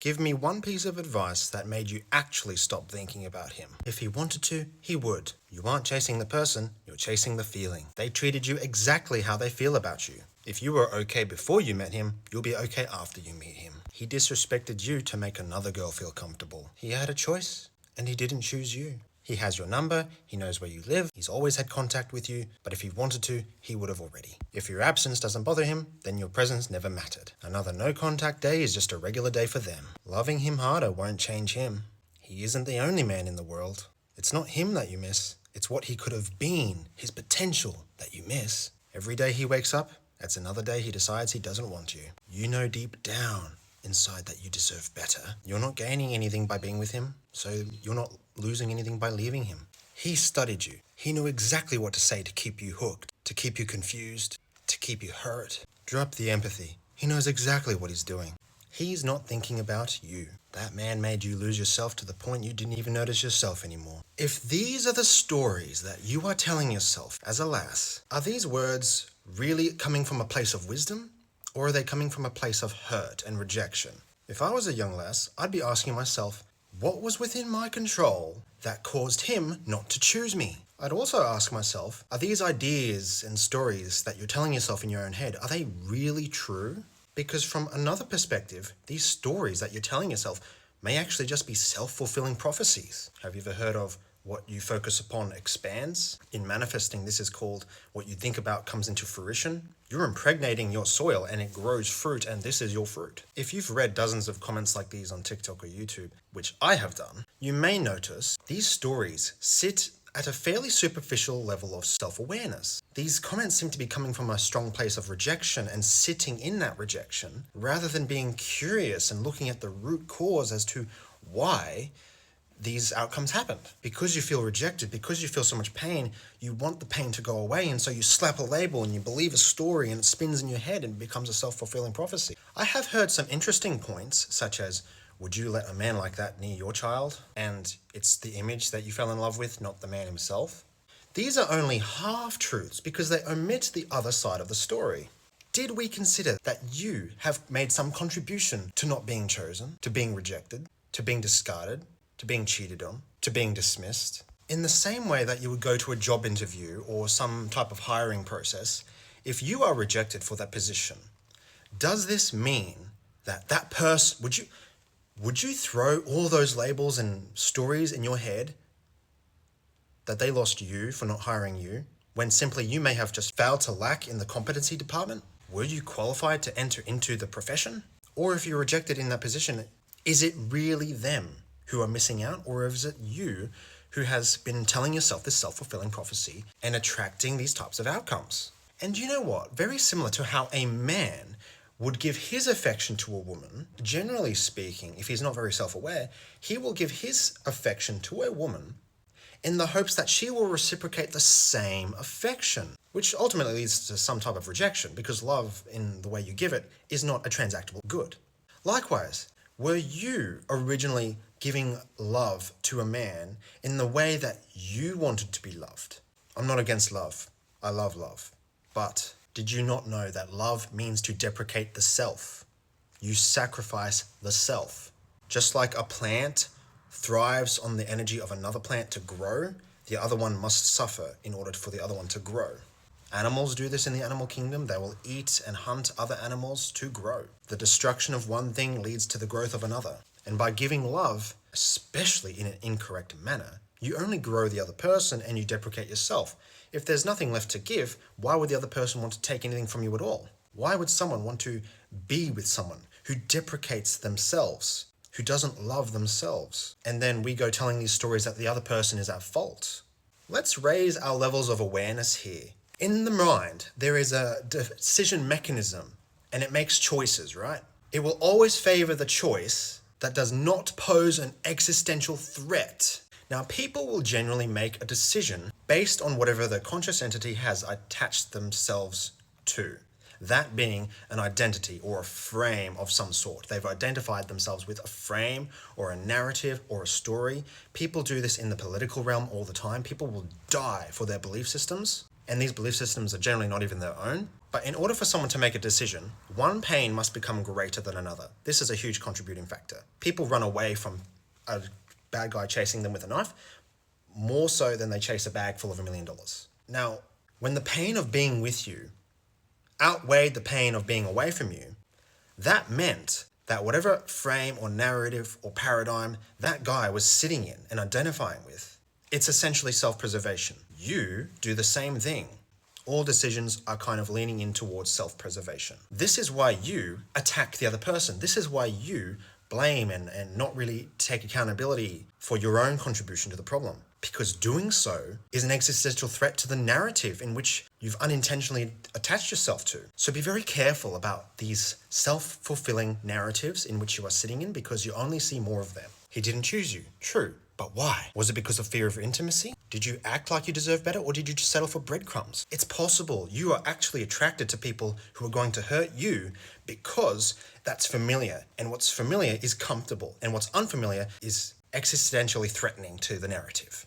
Give me one piece of advice that made you actually stop thinking about him. If he wanted to, he would. You aren't chasing the person, you're chasing the feeling. They treated you exactly how they feel about you. If you were okay before you met him, you'll be okay after you meet him. He disrespected you to make another girl feel comfortable. He had a choice, and he didn't choose you. He has your number, he knows where you live, he's always had contact with you, but if he wanted to, he would have already. If your absence doesn't bother him, then your presence never mattered. Another no contact day is just a regular day for them. Loving him harder won't change him. He isn't the only man in the world. It's not him that you miss, it's what he could have been, his potential, that you miss. Every day he wakes up, that's another day he decides he doesn't want you. You know deep down inside that you deserve better. You're not gaining anything by being with him, so you're not losing anything by leaving him. He studied you. He knew exactly what to say to keep you hooked, to keep you confused, to keep you hurt. Drop the empathy. He knows exactly what he's doing. He's not thinking about you. That man made you lose yourself to the point you didn't even notice yourself anymore. If these are the stories that you are telling yourself as a lass, are these words really coming from a place of wisdom? Or are they coming from a place of hurt and rejection? If I was a young lass, I'd be asking myself, what was within my control that caused him not to choose me? I'd also ask myself, are these ideas and stories that you're telling yourself in your own head, are they really true? Because from another perspective, these stories that you're telling yourself may actually just be self-fulfilling prophecies. Have you ever heard of what you focus upon expands? In manifesting, this is called what you think about comes into fruition. You're impregnating your soil and it grows fruit, and this is your fruit. If you've read dozens of comments like these on TikTok or YouTube, which I have done, you may notice these stories sit at a fairly superficial level of self-awareness. These comments seem to be coming from a strong place of rejection and sitting in that rejection, rather than being curious and looking at the root cause as to why these outcomes happened. Because you feel rejected, because you feel so much pain, you want the pain to go away, and so you slap a label and you believe a story and it spins in your head and becomes a self-fulfilling prophecy. I have heard some interesting points, such as, would you let a man like that near your child? And it's the image that you fell in love with, not the man himself. These are only half-truths because they omit the other side of the story. Did we consider that you have made some contribution to not being chosen, to being rejected, to being discarded, to being cheated on, to being dismissed? In the same way that you would go to a job interview or some type of hiring process, if you are rejected for that position, does this mean that that person, would you throw all those labels and stories in your head that they lost you for not hiring you, when simply you may have just failed to lack in the competency department? Were you qualified to enter into the profession? Or if you're rejected in that position, is it really them who are missing out, or is it you who has been telling yourself this self-fulfilling prophecy and attracting these types of outcomes? And you know what? Very similar to how a man would give his affection to a woman, generally speaking, if he's not very self-aware, he will give his affection to a woman in the hopes that she will reciprocate the same affection, which ultimately leads to some type of rejection, because love, in the way you give it, is not a transactable good. Likewise, were you originally giving love to a man in the way that you wanted to be loved? I'm not against love. I love love. But did you not know that love means to deprecate the self? You sacrifice the self. Just like a plant thrives on the energy of another plant to grow, the other one must suffer in order for the other one to grow. Animals do this in the animal kingdom. They will eat and hunt other animals to grow. The destruction of one thing leads to the growth of another. And by giving love, especially in an incorrect manner, you only grow the other person and you deprecate yourself. If there's nothing left to give, why would the other person want to take anything from you at all? Why would someone want to be with someone who deprecates themselves, who doesn't love themselves? And then we go telling these stories that the other person is at fault. Let's raise our levels of awareness here. In the mind, there is a decision mechanism, and it makes choices, right? It will always favor the choice that does not pose an existential threat. Now, people will generally make a decision based on whatever the conscious entity has attached themselves to. That being an identity or a frame of some sort. They've identified themselves with a frame or a narrative or a story. People do this in the political realm all the time. People will die for their belief systems. and these belief systems are generally not even their own. But in order for someone to make a decision, one pain must become greater than another. This is a huge contributing factor. People run away from a bad guy chasing them with a knife more so than they chase a bag full of $1 million. Now, when the pain of being with you outweighed the pain of being away from you, that meant that whatever frame or narrative or paradigm that guy was sitting in and identifying with, it's essentially self-preservation. You do the same thing. All decisions are kind of leaning in towards self-preservation. This is why you attack the other person. This is why you blame and not really take accountability for your own contribution to the problem. Because doing so is an existential threat to the narrative in which you've unintentionally attached yourself to. So be very careful about these self-fulfilling narratives in which you are sitting in, because you only see more of them. He didn't choose you. True. But why? Was it because of fear of intimacy? Did you act like you deserve better, or did you just settle for breadcrumbs? It's possible you are actually attracted to people who are going to hurt you because that's familiar. And what's familiar is comfortable. And what's unfamiliar is existentially threatening to the narrative.